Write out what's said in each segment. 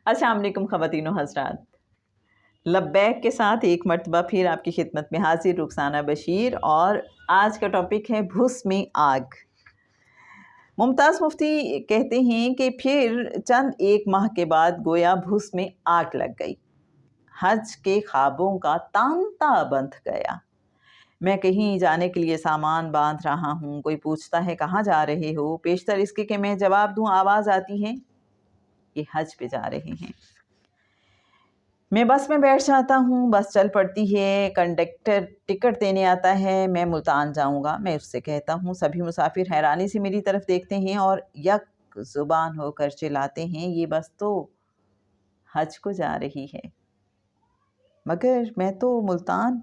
السلام علیکم خواتین و حضرات، لبیک کے ساتھ ایک مرتبہ پھر آپ کی خدمت میں حاضر رخسانہ بشیر، اور آج کا ٹاپک ہے بھوس میں آگ۔ ممتاز مفتی کہتے ہیں کہ پھر چند ایک ماہ کے بعد گویا بھوس میں آگ لگ گئی، حج کے خوابوں کا تانتا بندھ گیا۔ میں کہیں جانے کے لیے سامان باندھ رہا ہوں، کوئی پوچھتا ہے کہاں جا رہے ہو، پیشتر اس کے کہ میں جواب دوں آواز آتی ہے یہ حج پہ جا رہے ہیں۔ میں بس میں بیٹھ جاتا ہوں، بس چل پڑتی ہے، کنڈکٹر ٹکٹ دینے آتا ہے، میں ملتان جاؤں گا، میں اس سے کہتا ہوں۔ سبھی مسافر حیرانی سے میری طرف دیکھتے ہیں اور یک زبان ہو کر چلاتے ہیں یہ بس تو حج کو جا رہی ہے، مگر میں تو ملتان۔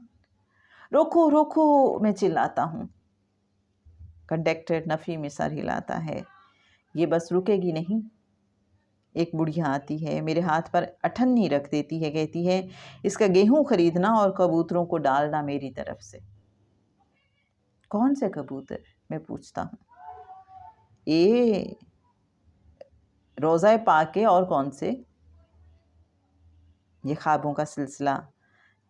روکو روکو، میں چلاتا ہوں۔ کنڈکٹر نفی میں سر ہلاتا ہے، یہ بس رکے گی نہیں۔ ایک بڑھیا آتی ہے، میرے ہاتھ پر اٹھنی رکھ دیتی ہے، کہتی ہے اس کا گیہوں خریدنا اور کبوتروں کو ڈالنا میری طرف سے۔ کون سے کبوتر؟ میں پوچھتا ہوں۔ روضہ پاک کے، اور کون سے؟ یہ خوابوں کا سلسلہ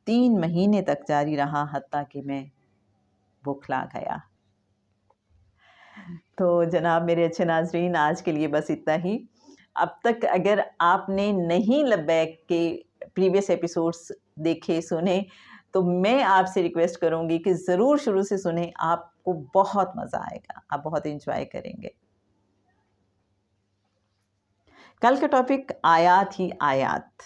3 مہینے تک جاری رہا، حتیٰ کہ میں بوکھلا گیا۔ تو جناب میرے اچھے ناظرین، آج کے لیے بس اتنا ہی۔ اب تک اگر آپ نے نہیں لبیک کے پریویس ایپیسوڈز دیکھے سنے تو میں آپ سے ریکویسٹ کروں گی کہ ضرور شروع سے سنیں، آپ کو بہت مزہ آئے گا، آپ بہت انجوائے کریں گے۔ کل کا ٹاپک آیات ہی آیات۔